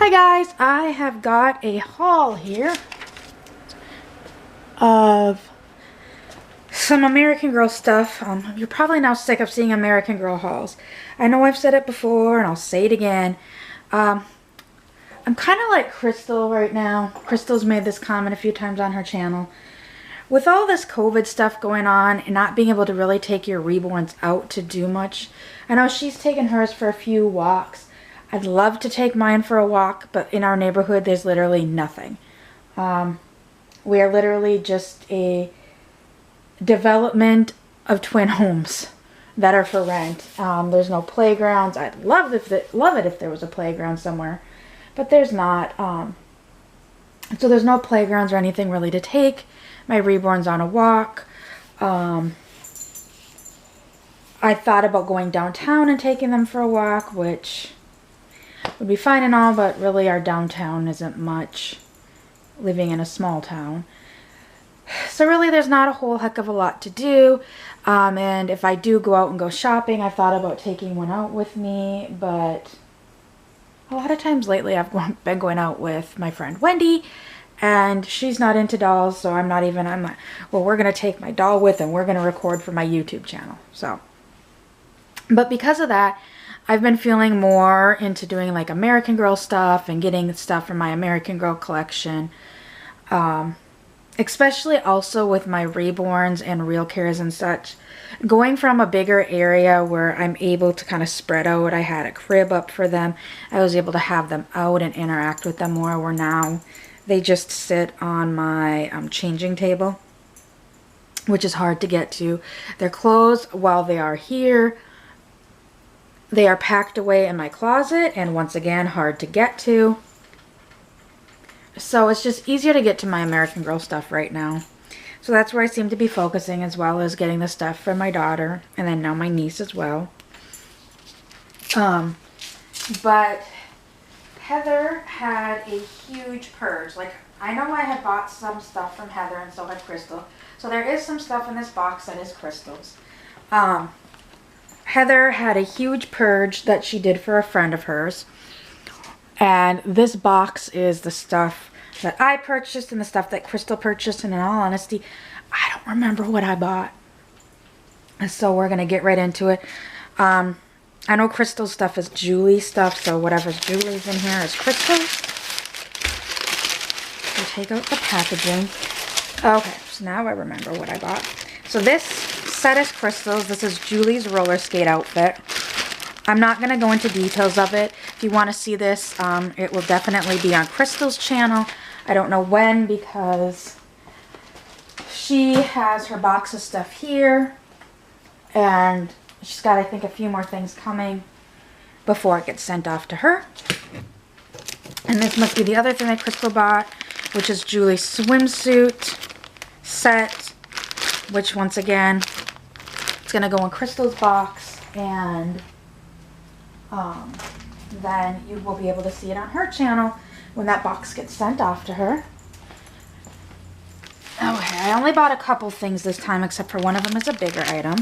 Hi guys, I have got a haul here of some American Girl stuff. You're probably now sick of seeing American Girl hauls. I know I've said it before and I'll say it again. I'm kind of like Crystal right now. Crystal's made this comment a few times on her channel. With all this COVID stuff going on and not being able to really take your Reborns out to do much, I know she's taken hers for a few walks. I'd love to take mine for a walk, but in our neighborhood there's literally nothing. We are literally just a development of twin homes that are for rent. There's no playgrounds. I'd love it if there was a playground somewhere, but there's not. So there's no playgrounds or anything really to take my Reborns on a walk. I thought about going downtown and taking them for a walk, which would be fine and all, but really our downtown isn't much, living in a small town. So really there's not a whole heck of a lot to do. And if I do go out and go shopping, I've thought about taking one out with me, but a lot of times lately I've been going out with my friend Wendy, and she's not into dolls, so I'm like, well, we're going to take my doll with and we're going to record for my YouTube channel. So, but because of that, I've been feeling more into doing like American Girl stuff and getting stuff from my American Girl collection. Especially also with my Reborns and Real Cares and such. Going from a bigger area where I'm able to kind of spread out. I had a crib up for them. I was able to have them out and interact with them more, where now they just sit on my changing table, which is hard to get to. Their clothes, while they are here, they are packed away in my closet, and once again, hard to get to. So it's just easier to get to my American Girl stuff right now. So that's where I seem to be focusing, as well as getting the stuff for my daughter, and then now my niece as well. But Heather had a huge purge. Like, I know I had bought some stuff from Heather, and so had Crystal. So there is some stuff in this box that is Crystal's. Heather had a huge purge that she did for a friend of hers. And this box is the stuff that I purchased and the stuff that Crystal purchased. And in all honesty, I don't remember what I bought. So we're going to get right into it. I know Crystal's stuff is Julie's stuff. So whatever's Julie's in here is Crystal's. We'll take out the packaging. Okay, so now I remember what I bought. So this set is Crystal's. This is Julie's roller skate outfit. I'm not going to go into details of it. If you want to see this, it will definitely be on Crystal's channel. I don't know when, because she has her box of stuff here. And she's got, I think, a few more things coming before it gets sent off to her. And this must be the other thing that Crystal bought, which is Julie's swimsuit set, which once again, it's going to go in Crystal's box, and then you will be able to see it on her channel when that box gets sent off to her. Okay, I only bought a couple things this time, except for one of them is a bigger item.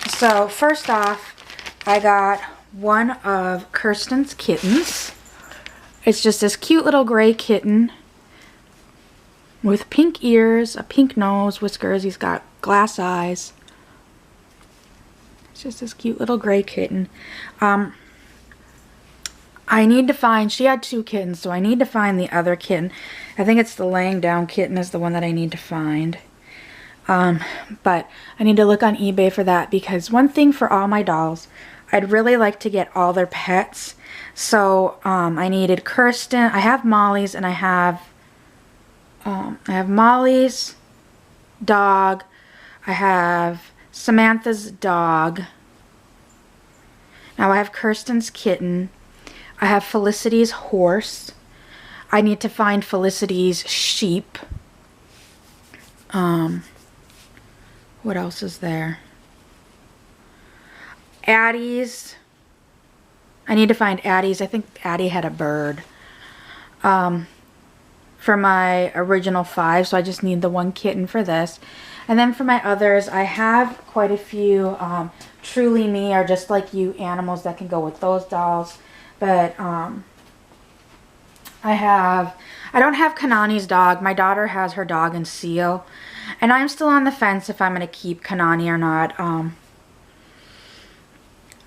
So first off, I got one of Kirsten's kittens. It's just this cute little gray kitten with pink ears, a pink nose, whiskers. He's got glass eyes. It's just this cute little gray kitten. I need to find, she had two kittens, so I need to find the other kitten. I think it's the laying down kitten is the one that I need to find. But I need to look on eBay for that, because one thing for all my dolls, I'd really like to get all their pets. So I needed Kirsten. I have Molly's, and I have Molly's dog. I have Samantha's dog. Now I have Kirsten's kitten. I have Felicity's horse. I need to find Felicity's sheep. What else is there? Addie's. I need to find Addie's. I think Addie had a bird. For my original 5, so I just need the one kitten for this. And then for my others, I have quite a few Truly Me or Just Like You animals that can go with those dolls. But I don't have Kanani's dog. My daughter has her dog and Seal. And I'm still on the fence if I'm going to keep Kanani or not.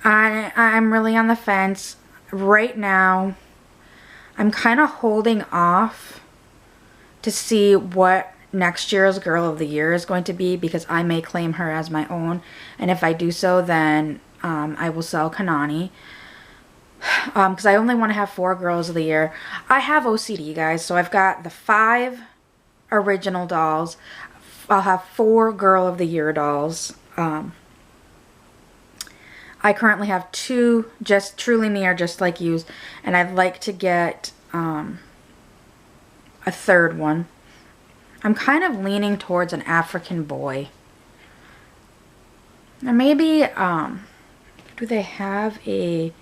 I'm really on the fence. Right now, I'm kind of holding off to see what next year's Girl of the Year is going to be, because I may claim her as my own. And if I do so, then I will sell Kanani. Because I only want to have 4 Girls of the Year. I have OCD, guys, so I've got the 5 original dolls. I'll have 4 Girl of the Year dolls. I currently have 2 Just Truly Me or Just Like You's, and I'd like to get a 3rd one. I'm kind of leaning towards an African boy. And maybe, do they have a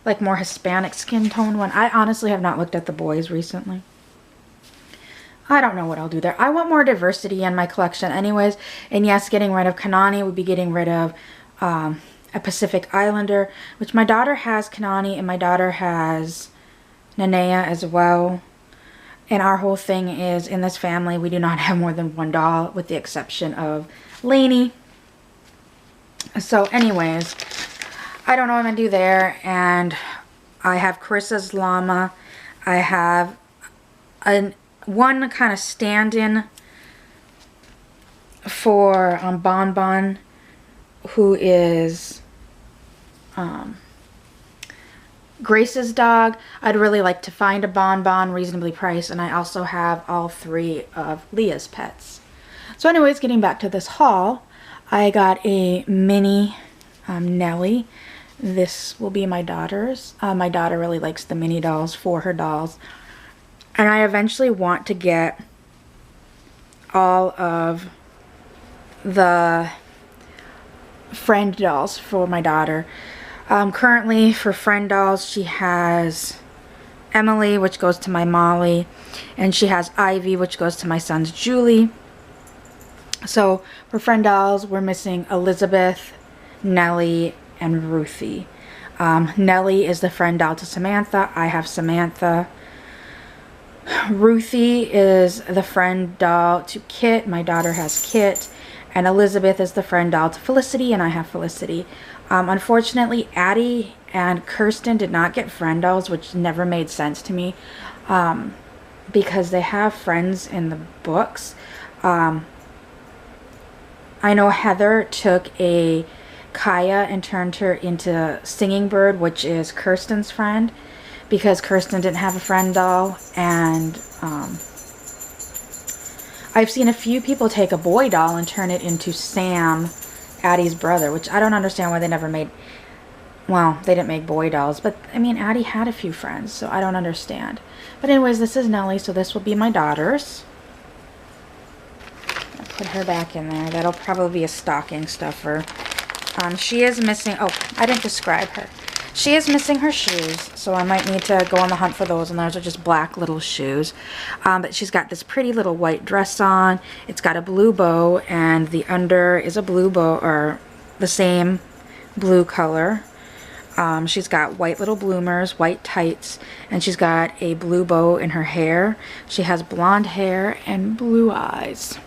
like more Hispanic skin tone one? I honestly have not looked at the boys recently. I don't know what I'll do there. I want more diversity in my collection anyways. And yes, getting rid of Kanani would be getting rid of a Pacific Islander, which my daughter has Kanani and my daughter has Nanea as well. And our whole thing is, in this family, we do not have more than 1 doll, with the exception of Lainey. So anyways, I don't know what I'm going to do there. And I have Carissa's llama. I have one kind of stand-in for Bon Bon, who is Grace's dog. I'd really like to find a Bon Bon reasonably priced, and I also have all 3 of Leah's pets. So anyways, getting back to this haul, I got a mini Nelly. This will be my daughter's. My daughter really likes the mini dolls for her dolls. And I eventually want to get all of the friend dolls for my daughter. Currently, for friend dolls, she has Emily, which goes to my Molly, and she has Ivy, which goes to my son's Julie. So for friend dolls, we're missing Elizabeth, Nellie, and Ruthie. Nellie is the friend doll to Samantha. I have Samantha. Ruthie is the friend doll to Kit. My daughter has Kit. And Elizabeth is the friend doll to Felicity, and I have Felicity. Unfortunately, Addie and Kirsten did not get friend dolls, which never made sense to me, because they have friends in the books. I know Heather took a Kaya and turned her into Singing Bird, which is Kirsten's friend, because Kirsten didn't have a friend doll. And I've seen a few people take a boy doll and turn it into Sam, Addie's brother, which I don't understand why they never made, well, they didn't make boy dolls, but I mean, Addie had a few friends, so I don't understand. But anyways, this is Nellie, so this will be my daughter's. I'll put her back in there. That'll probably be a stocking stuffer. She is missing, oh, I didn't describe her. She is missing her shoes, so I might need to go on the hunt for those, and those are just black little shoes. But she's got this pretty little white dress on. It's got a blue bow, and the under is a blue bow, or the same blue color. She's got white little bloomers, white tights, and she's got a blue bow in her hair. She has blonde hair and blue eyes.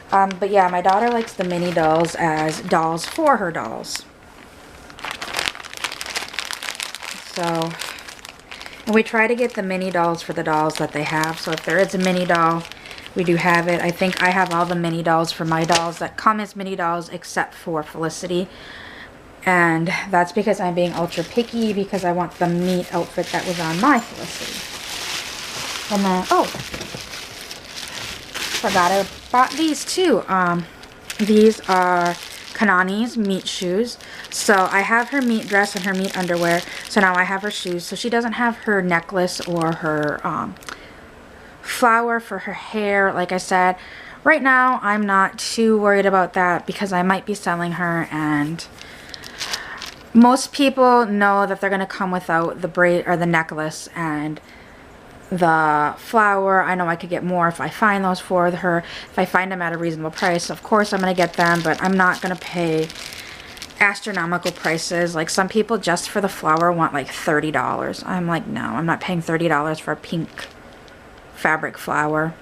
But yeah, my daughter likes the mini dolls as dolls for her dolls. So, and we try to get the mini dolls for the dolls that they have. So if there is a mini doll, we do have it. I think I have all the mini dolls for my dolls that come as mini dolls except for Felicity. And that's because I'm being ultra picky, because I want the meat outfit that was on my Felicity. And then, oh, forgot I bought these too. These are Kanani's meat shoes. So I have her meat dress and her meat underwear. So now I have her shoes. So she doesn't have her necklace or her flower for her hair. Like I said, right now I'm not too worried about that, because I might be selling her, and most people know that they're going to come without the braid or the necklace and the flower. I know I could get more if I find those for her, if I find them at a reasonable price. Of course I'm going to get them, but I'm not going to pay astronomical prices. Like some people just for the flower want like $30. I'm like, no, I'm not paying $30 for a pink fabric flower.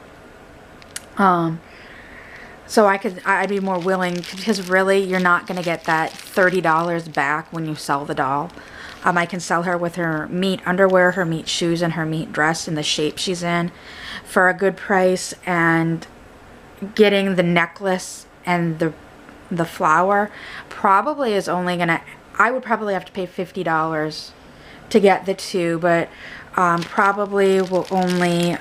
So I'd be more willing, because really you're not going to get that $30 back when you sell the doll. I can sell her with her meat underwear, her meat shoes, and her meat dress in the shape she's in for a good price, and getting the necklace and the flower probably is only gonna, I would probably have to pay $50 to get the two, but probably will only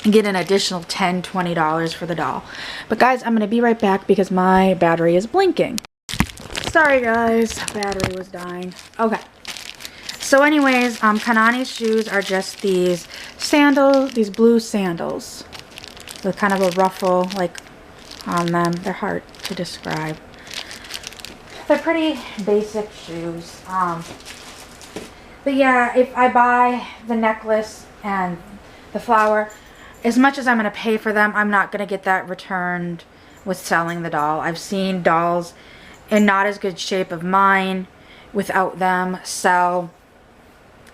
get an additional $10, $20 for the doll. But guys, I'm gonna be right back because my battery is blinking. Sorry guys, battery was dying. Okay. So anyways, Kanani's shoes are just these sandals, these blue sandals with kind of a ruffle like on them. They're hard to describe. They're pretty basic shoes. But yeah, if I buy the necklace and the flower, as much as I'm going to pay for them, I'm not going to get that returned with selling the doll. I've seen dolls in not as good shape of mine without them sell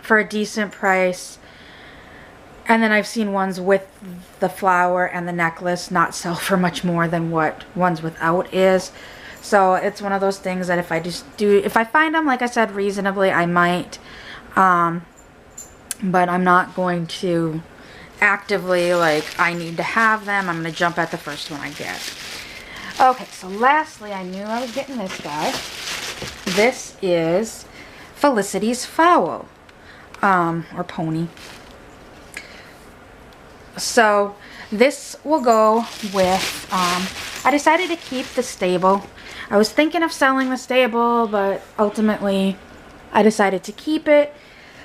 for a decent price. And then I've seen ones with the flower and the necklace not sell for much more than what ones without is. So it's one of those things that if I find them, like I said, reasonably, I might. But I'm not going to actively, like, I need to have them. I'm going to jump at the first one I get. Okay, so lastly, I knew I was getting this guy. This is Felicity's Fowl, or pony. So this will go with, I decided to keep the stable. I was thinking of selling the stable, but ultimately I decided to keep it.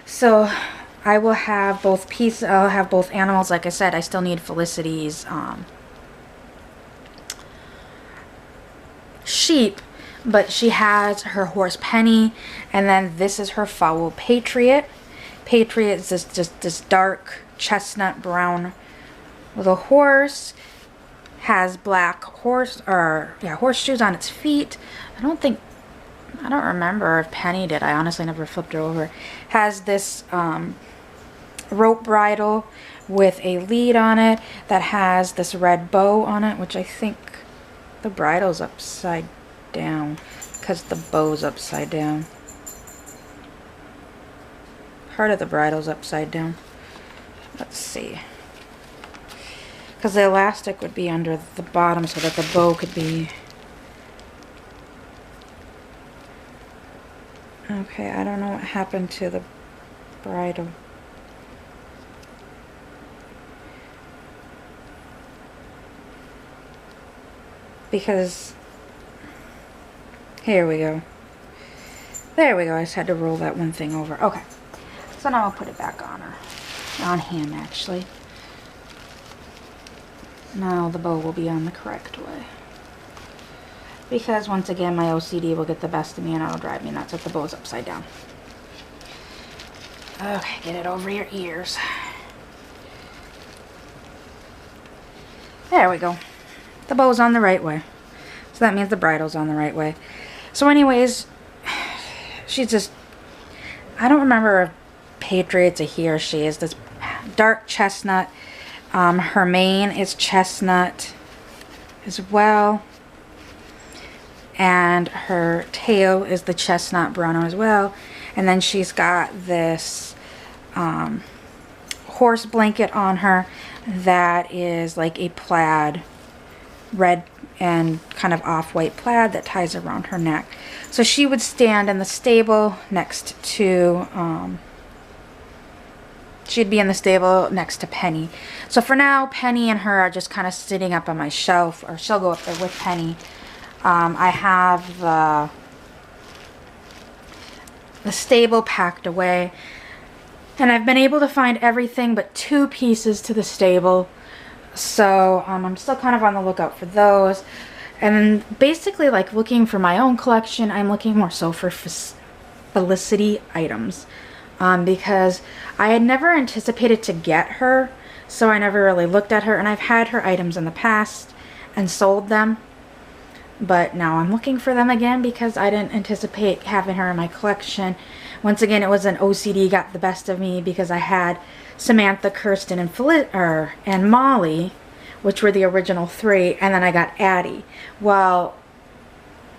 So I will have both pieces, I'll have both animals. Like I said, I still need Felicity's sheep, but she has her horse Penny, and then this is her fowl Patriot. Patriot is just this dark chestnut brown little horse, has black horseshoes on its feet. I don't remember if Penny did. I honestly never flipped her over. Has this rope bridle with a lead on it that has this red bow on it, which I think the bridle's upside down because the bow's upside down. Part of the bridle's upside down. Let's see. Because the elastic would be under the bottom so that the bow could be... Okay, I don't know what happened to the bridle. Because... Here we go. There we go. I just had to roll that one thing over. Okay. So now I'll put it back on her. On him, actually. Now the bow will be on the correct way. Because once again, my OCD will get the best of me and it'll drive me nuts if the bow's upside down. Okay, get it over your ears. There we go. The bow's on the right way. So that means the bridle's on the right way. So anyways, she's just... I don't remember if Patriot's a he or she. Is this dark chestnut. Her mane is chestnut as well. And her tail is the chestnut brown as well. And then she's got this horse blanket on her that is like a plaid, red and kind of off-white plaid that ties around her neck. So she would stand in the stable next to, she'd be in the stable next to Penny. So for now, Penny and her are just kind of sitting up on my shelf, or she'll go up there with Penny. I have the stable packed away, and I've been able to find everything but 2 pieces to the stable. So I'm still kind of on the lookout for those. And basically, like, looking for my own collection, I'm looking more so for Felicity items. Because I had never anticipated to get her, so I never really looked at her. And I've had her items in the past and sold them. but now I'm looking for them again because I didn't anticipate having her in my collection. Once again, it was an OCD got the best of me because I had Samantha, Kirsten, and Molly, which were the original 3, and then I got Addie. Well,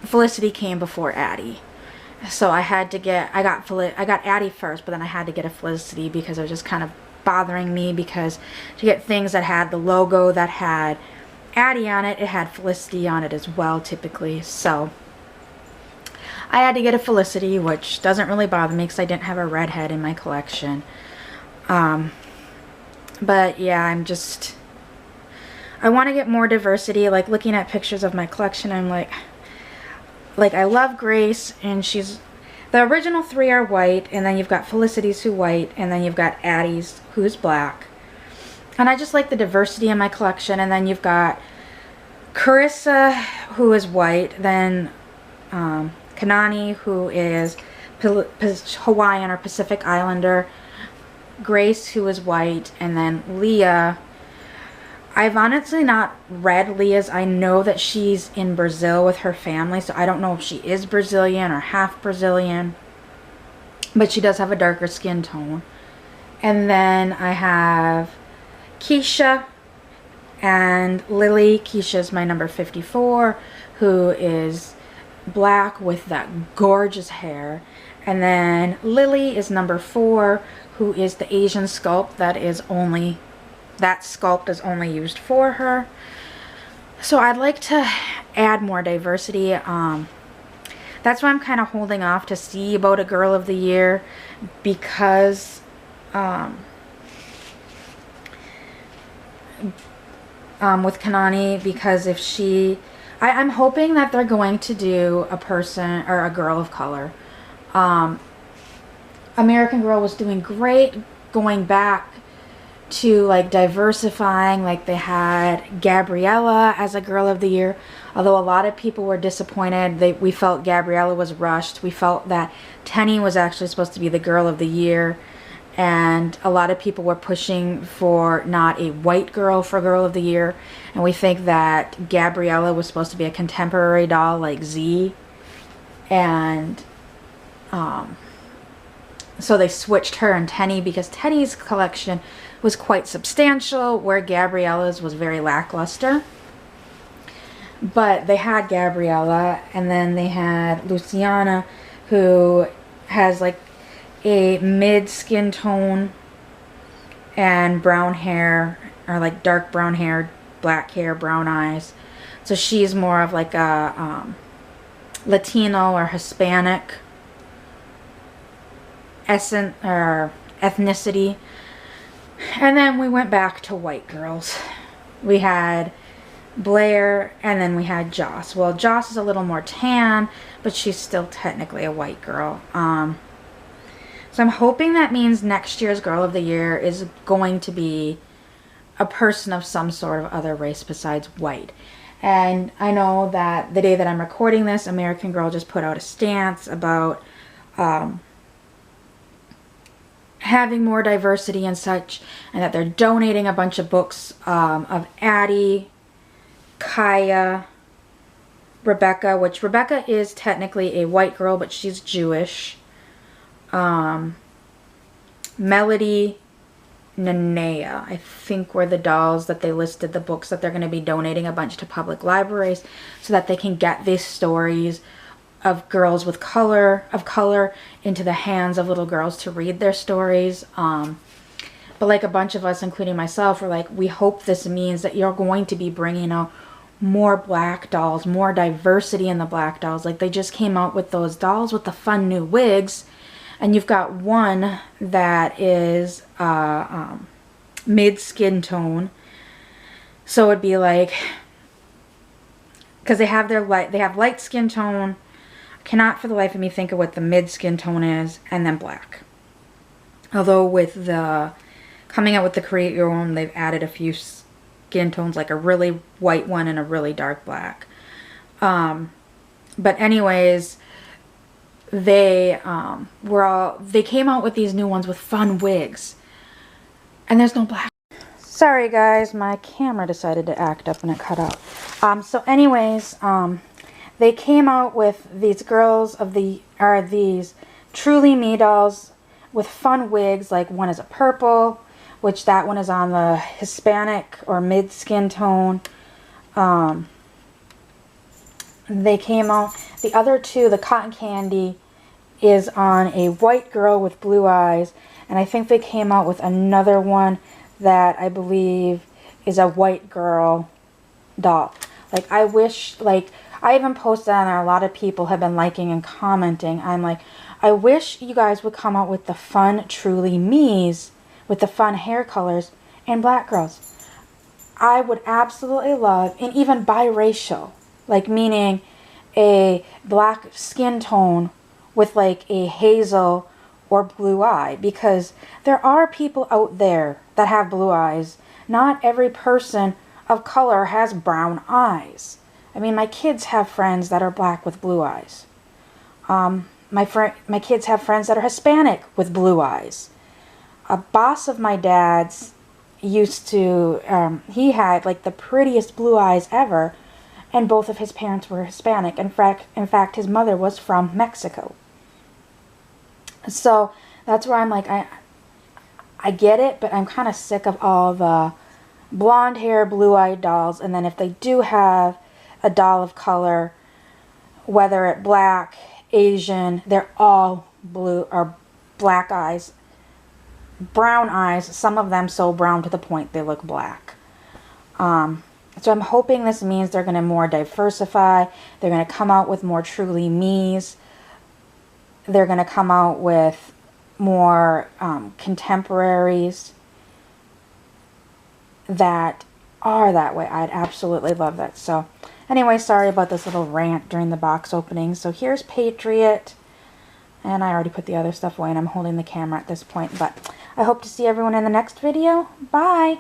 Felicity came before Addie. So I got Addie first, but then I had to get a Felicity because it was just kind of bothering me, because to get things that had the logo that had Addie on it, it had Felicity on it as well typically. So I had to get a Felicity, which doesn't really bother me because I didn't have a redhead in my collection. But yeah, I want to get more diversity. Like, looking at pictures of my collection, I'm like I love Grace, and the original 3 are white, and then you've got Felicity's who's white, and then you've got Addie's who's black. And I just like the diversity in my collection. And then you've got Carissa, who is white, then Kanani, who is Hawaiian or Pacific Islander, Grace, who is white, and then Leah. I've honestly not read Leah's. I know that she's in Brazil with her family, so I don't know if she is Brazilian or half Brazilian, but she does have a darker skin tone. And then I have Keisha and Lily. Keisha's my number 54, who is black with that gorgeous hair. And then Lily is number 4, who is the Asian sculpt that sculpt is only used for her. So I'd like to add more diversity. That's why I'm kind of holding off to see about a Girl of the Year, because with Kanani, because if I'm hoping that they're going to do a person or a girl of color. American Girl was doing great going back to like diversifying. Like, they had Gabriella as a Girl of the Year, although a lot of people were disappointed. We felt Gabriella was rushed. We felt that Tenny was actually supposed to be the Girl of the Year, and a lot of people were pushing for not a white girl for Girl of the Year, and we think that Gabriella was supposed to be a contemporary doll like Z, and so they switched her and Tenny because Tenny's collection was quite substantial, where Gabriella's was very lackluster. But they had Gabriella, and then they had Luciana, who has like a mid skin tone and brown hair, or like dark brown hair, black hair, brown eyes. So she's more of like a Latino or Hispanic ethnicity. And then we went back to white girls. We had Blair, and then we had Joss. Well, Joss is a little more tan, but she's still technically a white girl. So I'm hoping that means next year's Girl of the Year is going to be a person of some sort of other race besides white. And I know that the day that I'm recording this, American Girl just put out a stance about having more diversity and such, and that they're donating a bunch of books of Addie, Kaya, Rebecca, which Rebecca is technically a white girl, but she's Jewish, Melody, Nanea, I think, were the dolls that they listed, the books that they're going to be donating a bunch to public libraries so that they can get these stories of girls with color into the hands of little girls to read their stories. But like a bunch of us, including myself, were like, we hope this means that you're going to be bringing out more black dolls, more diversity in the black dolls. Like, they just came out with those dolls with the fun new wigs, and you've got one that is mid skin tone. So it'd be like, because they have light skin tone. Cannot for the life of me think of what the mid skin tone is, and then black. Although with the coming out with the Create Your Own, they've added a few skin tones, like a really white one and a really dark black. But anyways, they came out with these new ones with fun wigs, and there's no black. Sorry guys, my camera decided to act up and it cut out. So anyways, They came out with these these Truly Me dolls with fun wigs. Like one is a purple, which that one is on the Hispanic or mid skin tone. They came out, the other two, the cotton candy, is on a white girl with blue eyes. And I think they came out with another one that I believe is a white girl doll. Like, I wish, like, I even posted on there, a lot of people have been liking and commenting. I'm like, I wish you guys would come out with the fun Truly Me's with the fun hair colors and black girls. I would absolutely love, and even biracial, like meaning a black skin tone with like a hazel or blue eye, because there are people out there that have blue eyes. Not every person of color has brown eyes. I mean, my kids have friends that are black with blue eyes. My kids have friends that are Hispanic with blue eyes. A boss of my dad's used to, he had like the prettiest blue eyes ever, and both of his parents were Hispanic. In fact, his mother was from Mexico. So that's where I'm like, I get it, but I'm kind of sick of all the blonde hair, blue-eyed dolls. And then if they do have a doll of color, whether it black, Asian, they're all blue or black eyes. Brown eyes, some of them so brown to the point they look black. So I'm hoping this means they're going to more diversify. They're going to come out with more Truly Me's. They're going to come out with more contemporaries that are that way. I'd absolutely love that. So anyway, sorry about this little rant during the box opening. So here's Patriot. And I already put the other stuff away and I'm holding the camera at this point. But I hope to see everyone in the next video. Bye!